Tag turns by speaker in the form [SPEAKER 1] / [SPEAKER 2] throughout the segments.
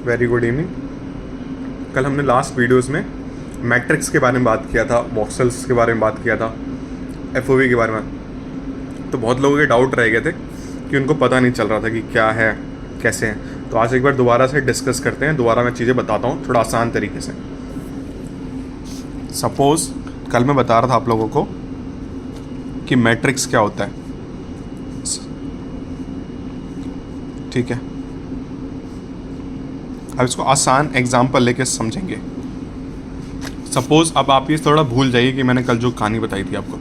[SPEAKER 1] Very good evening. कल हमने last videos में मैट्रिक्स के बारे में बात किया था, वॉक्सल्स के बारे में बात किया था, एफओवी के बारे में। तो बहुत लोगों के डाउट रह गए थे कि उनको पता नहीं चल रहा था कि क्या है, कैसे हैं। तो आज एक बार दोबारा से डिस्कस करते हैं। दोबारा मैं चीज़ें बताता हूँ थोड़ा आसान तरीके से। सपोज़ कल मैं बता रहा था आप लोगों को कि मैट्रिक्स क्या होता है, ठीक है। अब इसको आसान एग्जाम्पल लेके समझेंगे। सपोज़ अब आप ये थोड़ा भूल जाइए कि मैंने कल जो कहानी बताई थी आपको।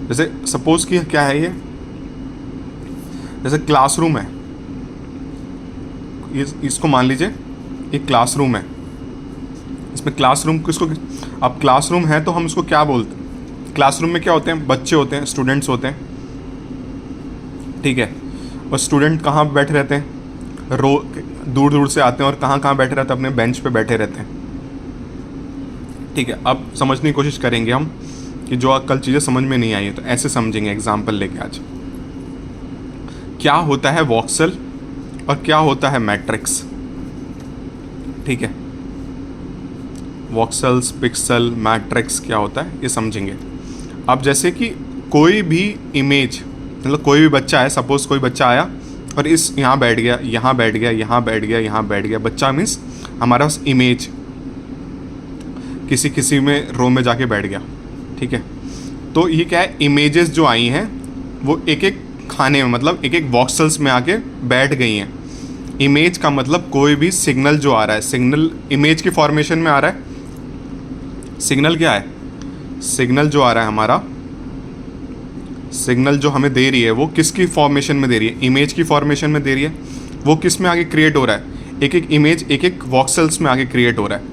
[SPEAKER 1] जैसे सपोज़ कि क्या है ये, जैसे क्लासरूम है, इसको मान लीजिए ये क्लासरूम है। इसमें क्लासरूम किसको, अब क्लासरूम है तो हम इसको क्या बोलते हैं? क्लासरूम में क्या होते हैं? बच्चे होते हैं, स्टूडेंट्स होते हैं, ठीक है। और स्टूडेंट कहाँ बैठे रहते हैं? दूर दूर से आते हैं और कहाँ बैठे रहते हैं? अपने बेंच पे बैठे रहते हैं, ठीक है। अब समझने की कोशिश करेंगे हम कि जो कल चीज़ें समझ में नहीं आई है तो ऐसे समझेंगे एग्जाम्पल लेके आज। क्या होता है वॉक्सल और क्या होता है मैट्रिक्स, ठीक है। वॉक्सल्स, पिक्सल, मैट्रिक्स क्या होता है ये समझेंगे। अब जैसे कि कोई भी इमेज, मतलब कोई भी बच्चा है, सपोज कोई बच्चा आया और इस यहाँ बैठ गया, यहाँ बैठ गया, यहाँ बैठ गया, यहाँ बैठ गया। बच्चा मीन्स हमारा पास इमेज किसी में रो में जाके बैठ गया, ठीक है। तो ये क्या है, इमेजेस जो आई हैं वो एक एक खाने में, मतलब एक एक वॉक्सल्स में आके बैठ गई हैं। इमेज का मतलब कोई भी सिग्नल जो आ रहा है, सिग्नल इमेज की फॉर्मेशन में आ रहा है। सिग्नल क्या है? सिग्नल जो आ रहा है हमारा, सिग्नल जो हमें दे रही है वो किसकी फॉर्मेशन में दे रही है? इमेज की फॉर्मेशन में दे रही है। वो किस में आगे क्रिएट हो रहा है? एक एक इमेज एक एक वॉक्सल्स में आगे क्रिएट हो रहा है,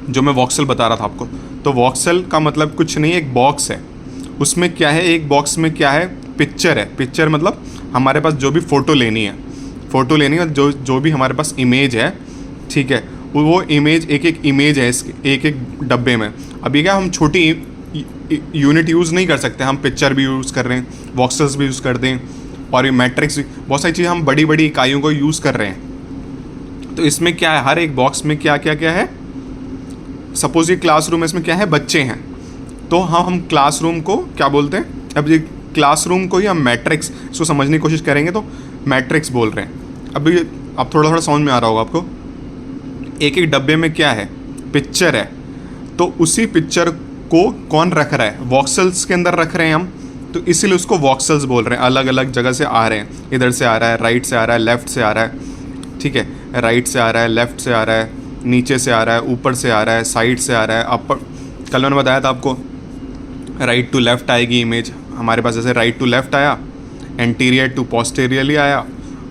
[SPEAKER 1] जो मैं वॉक्सल बता रहा था आपको। तो वॉक्सल का मतलब कुछ नहीं, एक बॉक्स है। उसमें क्या है, एक बॉक्स में क्या है? पिक्चर है। पिक्चर मतलब हमारे पास जो भी फ़ोटो लेनी है, फ़ोटो लेनी है, जो भी हमारे पास इमेज है, ठीक है। वो इमेज एक एक इमेज है इसके एक एक डब्बे में। अभी क्या हम छोटी यूनिट यूज़ नहीं कर सकते, हम पिक्चर भी यूज़ कर रहे हैं, वॉक्सल्स भी यूज़ कर दें, और ये मैट्रिक्स भी, बहुत सारी चीज़ें हम बड़ी बड़ी इकाइयों को यूज़ कर रहे हैं। तो इसमें क्या है, हर एक बॉक्स में क्या क्या क्या है। सपोज ये क्लासरूम है, इसमें क्या है? बच्चे हैं। तो हाँ, हम क्लासरूम को क्या बोलते हैं? अब ये क्लासरूम को ही हम मैट्रिक्स, इसको समझने की कोशिश करेंगे तो मैट्रिक्स बोल रहे हैं। अभी अब थोड़ा थोड़ा समझ में आ रहा होगा आपको। एक एक डब्बे में क्या है? पिक्चर है। तो उसी पिक्चर को कौन रख रहा है? वॉक्सल्स के अंदर रख रहे हैं हम, तो इसीलिए उसको वॉक्सल्स बोल रहे हैं। अलग अलग जगह से आ रहे हैं, इधर से आ रहा है, राइट से आ रहा है, लेफ़्ट से आ रहा है, ठीक है। राइट से आ रहा है, लेफ़्ट से आ रहा है, नीचे से आ रहा है, ऊपर से आ रहा है, साइड से आ रहा है, अपर। कल मैंने बताया था आपको राइट टू लेफ़्ट आएगी इमेज हमारे पास। जैसे राइट टू लेफ़्ट आया, एंटीरियर टू पोस्टीरियरली आया,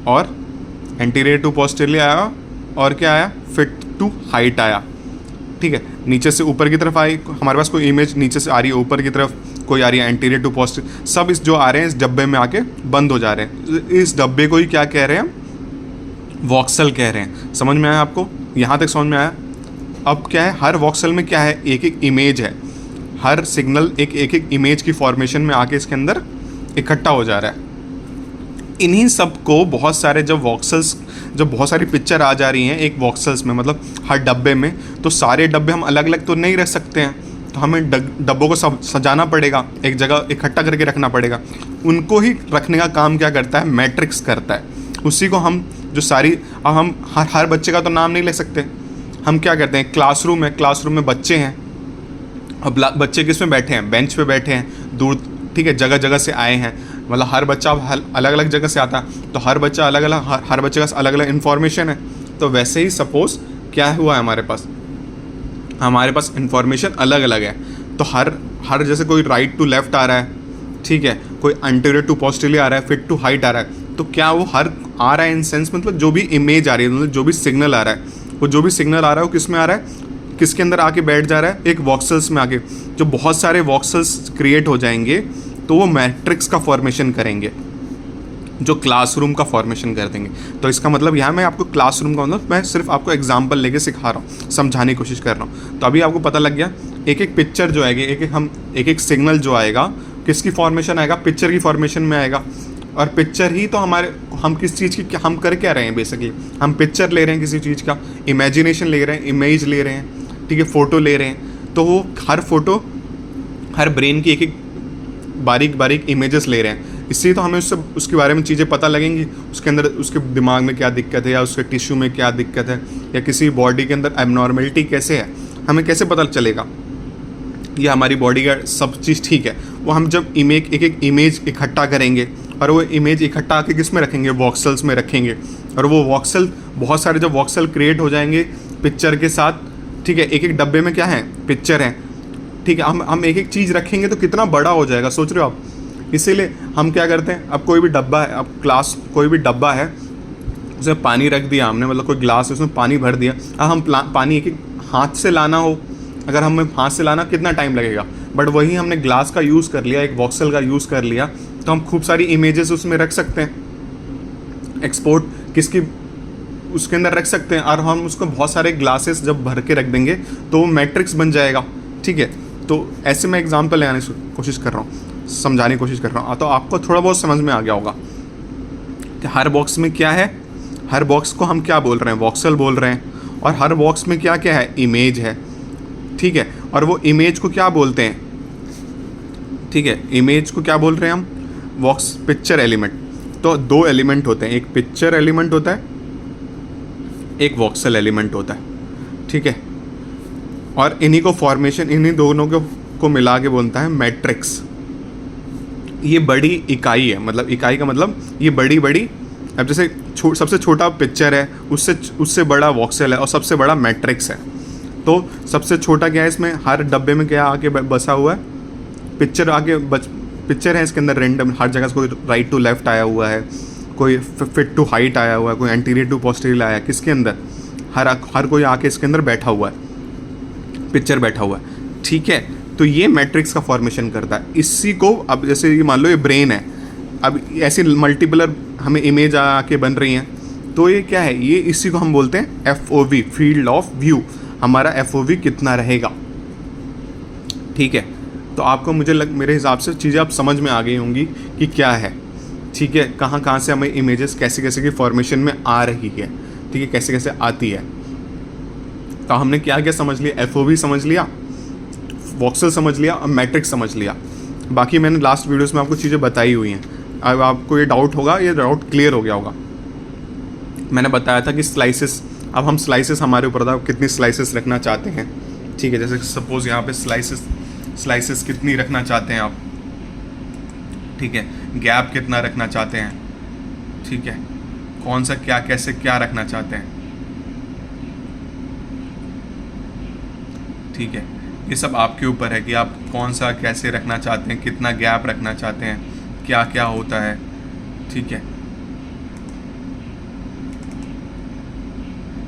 [SPEAKER 1] और एंटीरियर टू पोस्टीरियरली आया, और क्या आया? फिट टू हाइट आया, ठीक है। नीचे से ऊपर की तरफ आई हमारे पास कोई इमेज, नीचे से आ रही है ऊपर की तरफ, कोई आ रही है एंटीरियर टू पोस्टीरियर। सब इस जो आ रहे हैं इस डब्बे में आके बंद हो जा रहे हैं। इस डब्बे को ही क्या कह रहे हैं? वॉक्सल कह रहे हैं। समझ में आया आपको? यहाँ तक समझ में आया? अब क्या है, हर वॉक्सल में क्या है? एक एक इमेज है। हर सिग्नल एक एक इमेज की फॉर्मेशन में आके इसके अंदर इकट्ठा हो जा रहा है। इन्हीं सब को बहुत सारे जब वॉक्सल्स, जब बहुत सारी पिक्चर आ जा रही हैं एक वॉक्सल्स में, मतलब हर डब्बे में, तो सारे डब्बे हम अलग अलग तो नहीं रख सकते हैं। तो हमें डब्बों को सब सजाना पड़ेगा, एक जगह इकट्ठा करके रखना पड़ेगा। उनको ही रखने का काम क्या करता है? मैट्रिक्स करता है। उसी को हम जो सारी, अब हम हर बच्चे का तो नाम नहीं ले सकते। हम क्या करते हैं, क्लासरूम है, क्लासरूम में बच्चे हैं। अब बच्चे किस में बैठे हैं? बेंच पे बैठे हैं, दूर, ठीक है, जगह जगह से आए हैं। मतलब हर बच्चा अलग अलग जगह से आता है, तो हर बच्चा अलग अलग, हर बच्चे का अलग अलग इन्फॉर्मेशन है। तो वैसे ही सपोज क्या हुआ है हमारे पास इन्फॉर्मेशन अलग अलग है। तो हर जैसे कोई राइट टू लेफ़्ट आ रहा है, ठीक है, कोई एंटीरियर टू पोस्टीरियर आ रहा है, फिट टू हाइट आ रहा है। तो क्या वो हर आ रहा है इन सेंस, मतलब जो भी इमेज आ रही है, मतलब जो भी सिग्नल आ रहा है, वो जो भी सिग्नल आ रहा है वो किस में आ रहा है? किसके अंदर आके बैठ जा रहा है? एक वॉक्सल्स में आके। जो बहुत सारे वॉक्सल्स क्रिएट हो जाएंगे तो वो मैट्रिक्स का फॉर्मेशन करेंगे, जो क्लासरूम का फॉर्मेशन कर देंगे। तो इसका मतलब यहाँ मैं आपको क्लासरूम का मतलब मैं सिर्फ आपको एग्जांपल लेके सिखा रहा हूँ, समझाने की कोशिश कर रहा हूँ। तो अभी आपको पता लग गया, एक एक पिक्चर जो आएगी, एक एक सिग्नल जो आएगा किसकी फॉर्मेशन आएगा? पिक्चर की फॉर्मेशन में आएगा। और पिक्चर ही तो हमारे, हम किस चीज़ की, हम कर क्या रहे हैं बेसिकली, हम पिक्चर ले रहे हैं किसी चीज़ का, इमेजिनेशन ले रहे हैं, इमेज ले रहे हैं, ठीक है, फ़ोटो ले रहे हैं। तो वो हर फोटो, हर ब्रेन की एक एक बारीक बारीक इमेजेस ले रहे हैं, इसलिए तो हमें उससे उसके बारे में चीज़ें पता लगेंगी, उसके अंदर उसके दिमाग में क्या दिक्कत है, या उसके टिश्यू में क्या दिक्कत है, या किसी बॉडी के अंदर एबनॉर्मेलिटी कैसे है, हमें कैसे पता चलेगा ये हमारी बॉडी का सब चीज़ ठीक है। वो हम जब एक एक इमेज इकट्ठा करेंगे, और वो इमेज इकट्ठा आके किस में रखेंगे, वॉक्सल्स में रखेंगे, और वो वॉक्सल, बहुत सारे जब वॉक्सल क्रिएट हो जाएंगे पिक्चर के साथ, ठीक है, एक एक डब्बे में क्या है, पिक्चर है, ठीक है, हम एक एक चीज़ रखेंगे तो कितना बड़ा हो जाएगा, सोच रहे हो आप। इसीलिए हम क्या करते हैं, अब कोई भी डब्बा है, अब ग्लास, कोई भी डब्बा है, उसमें पानी रख दिया हमने, मतलब कोई ग्लास है उसमें पानी भर दिया, अब हम पानी एक एक हाथ से लाना हो, अगर हमें हाथ से लाना कितना टाइम लगेगा, बट वही हमने ग्लास का यूज़ कर लिया, एक वॉक्सल का यूज़ कर लिया, तो हम खूब सारी इमेजेस उसमें रख सकते हैं, एक्सपोर्ट किसकी उसके अंदर रख सकते हैं, और हम उसको बहुत सारे ग्लासेस जब भर के रख देंगे तो वो मैट्रिक्स बन जाएगा, ठीक है। तो ऐसे मैं एग्जांपल ले आने की कोशिश कर रहा हूँ, समझाने की कोशिश कर रहा हूँ, तो आपको थोड़ा बहुत समझ में आ गया होगा कि हर बॉक्स में क्या है, हर बॉक्स को हम क्या बोल रहे हैं, वॉक्सल बोल रहे हैं, और हर बॉक्स में क्या क्या है, इमेज है, ठीक है। और वो इमेज को क्या बोलते हैं, ठीक है, इमेज को क्या बोल रहे हैं हम, पिक्चर एलिमेंट। तो दो एलिमेंट होते हैं, एक पिक्चर एलिमेंट होता है, एक वॉक्सल एलिमेंट होता है, ठीक है। और इन्हीं को फॉर्मेशन, इन्हीं दोनों को मिला के बोलता है मैट्रिक्स। ये बड़ी इकाई है, मतलब इकाई का मतलब ये बड़ी बड़ी, अब जैसे सबसे छोटा पिक्चर है, उससे बड़ा वॉक्सल है, और सबसे बड़ा मैट्रिक्स है। तो सबसे छोटा क्या है इसमें, हर डब्बे में क्या आके बसा हुआ है, पिक्चर आके पिक्चर है, इसके अंदर रैंडम हर जगह से कोई राइट टू लेफ्ट आया हुआ है, कोई फिट टू हाइट आया हुआ है, कोई एंटीरियर टू पोस्टीरियर आया है, किसके अंदर, हर कोई आके इसके अंदर बैठा हुआ है, पिक्चर बैठा हुआ है, ठीक है। तो ये मैट्रिक्स का फॉर्मेशन करता है। इसी को अब जैसे ये मान लो ये ब्रेन है, अब ऐसी मल्टीपलर हमें इमेज आके बन रही हैं, तो ये क्या है, ये इसी को हम बोलते हैं FOV, फील्ड ऑफ व्यू। हमारा FOV कितना रहेगा, ठीक है। तो आपको मेरे हिसाब से चीज़ें आप समझ में आ गई होंगी कि क्या है, ठीक है, कहाँ कहाँ से हमें इमेजेस कैसे कैसे की फॉर्मेशन में आ रही है, ठीक है, कैसे कैसे आती है। तो हमने क्या क्या समझ लिया, FOV समझ लिया, वॉक्सल समझ लिया, और मैट्रिक्स समझ लिया। बाकी मैंने लास्ट वीडियोस में आपको चीज़ें बताई हुई हैं। अब आपको ये डाउट होगा, ये डाउट क्लियर हो गया होगा। मैंने बताया था कि स्लाइसेस, अब हम स्लाइसेस हमारे ऊपर था, कितनी स्लाइसेस रखना चाहते हैं, ठीक है। जैसे सपोज यहाँ पे स्लाइसेस कितनी रखना चाहते हैं आप, ठीक है, गैप कितना रखना चाहते हैं, ठीक है, कौन सा क्या कैसे क्या रखना चाहते हैं, ठीक है। ये सब आपके ऊपर है कि आप कौन सा कैसे रखना चाहते हैं, कितना गैप रखना चाहते हैं, क्या क्या होता है, ठीक है।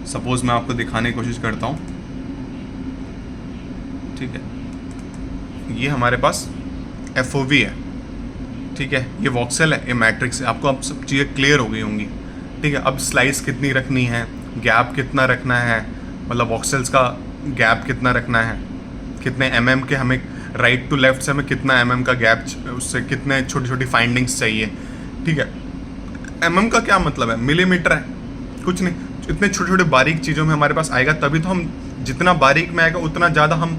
[SPEAKER 1] सपोज मैं आपको दिखाने की कोशिश करता हूँ, ठीक है, ये हमारे पास FOV है, ठीक है, ये वॉक्सल है, ये मैट्रिक्स है। आपको अब सब चीज़ें क्लियर हो गई होंगी, ठीक है। अब स्लाइस कितनी रखनी है, गैप कितना रखना है, मतलब वॉक्सल्स का गैप कितना रखना है, कितने mm के, हमें राइट टू लेफ्ट से हमें कितना mm का गैप, उससे कितने छोटी छोटी फाइंडिंग्स चाहिए, ठीक है। mm का क्या मतलब है, मिलीमीटर है, कुछ नहीं। इतने छोटे छोटे बारीक चीज़ों में हमारे पास आएगा, तभी तो हम, जितना बारीक में आएगा उतना ज़्यादा हम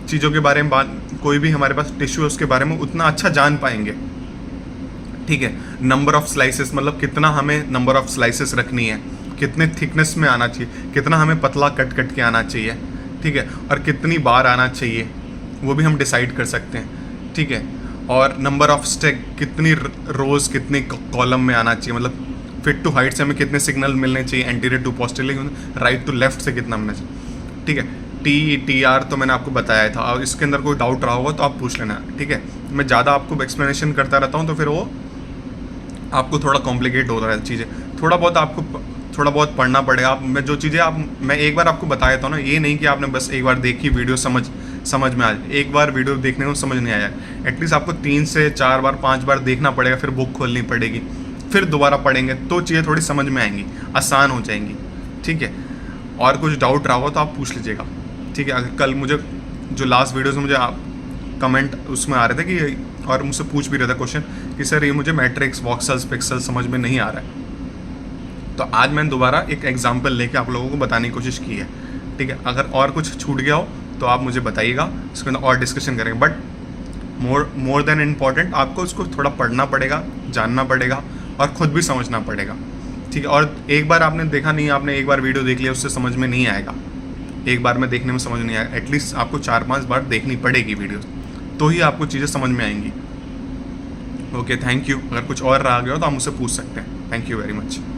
[SPEAKER 1] चीज़ों के बारे में कोई भी हमारे पास टिश्यू है उसके बारे में उतना अच्छा जान पाएंगे, ठीक है। नंबर ऑफ स्लाइसेस, मतलब कितना हमें नंबर ऑफ स्लाइसेस रखनी है, कितने थिकनेस में आना चाहिए, कितना हमें पतला कट के आना चाहिए, ठीक है, और कितनी बार आना चाहिए, वो भी हम डिसाइड कर सकते हैं, ठीक है। और नंबर ऑफ स्टेक, कितनी रोज कितने कॉलम में आना चाहिए, मतलब फिट टू हाइट से हमें कितने सिग्नल मिलने चाहिए, anterior to posterior, right to left से कितना मिलना चाहिए, ठीक है। TR तो मैंने आपको बताया था, और इसके अंदर कोई डाउट रहा होगा तो आप पूछ लेना, ठीक है। मैं ज़्यादा आपको एक्सप्लेनेशन करता रहता हूँ तो फिर वो आपको थोड़ा कॉम्प्लिकेट हो रहा है चीज़ें, थोड़ा बहुत पढ़ना पड़ेगा। मैं जो चीज़ें मैं एक बार आपको बताया था ना, ये नहीं कि आपने बस एक बार देखी वीडियो समझ में आ जाए। एक बार वीडियो देखने को समझ नहीं आया, एटलीस्ट आपको 3 से 4 बार 5 बार देखना पड़ेगा, फिर बुक खोलनी पड़ेगी, फिर दोबारा पढ़ेंगे तो चीज़ें थोड़ी समझ में आएंगी, आसान हो जाएंगी, ठीक है। और कुछ डाउट रहा हो तो आप पूछ लीजिएगा, ठीक है। अगर कल मुझे जो लास्ट वीडियोस में मुझे कमेंट उसमें आ रहे थे कि और मुझसे पूछ भी रहा था क्वेश्चन कि सर ये मुझे मैट्रिक्स वॉक्सेल्स पिक्सेल्स समझ में नहीं आ रहा है। तो आज मैंने दोबारा एक एग्जाम्पल लेके आप लोगों को बताने की कोशिश की है, ठीक है। अगर और कुछ छूट गया हो तो आप मुझे बताइएगा, इसके अंदर और डिस्कशन करेंगे। बट मोर देन इम्पॉर्टेंट आपको इसको थोड़ा पढ़ना पड़ेगा, जानना पड़ेगा और ख़ुद भी समझना पड़ेगा, ठीक है। और एक बार आपने देखा नहीं, आपने एक बार वीडियो देख लिया, उससे समझ में नहीं आएगा, एक बार में देखने में समझ नहीं आएगा। एटलीस्ट आपको 4-5 बार देखनी पड़ेगी वीडियो, तो ही आपको चीज़ें समझ में आएंगी। Okay, thank you. अगर कुछ और रह गया हो तो आप मुझसे पूछ सकते हैं। Thank you very much.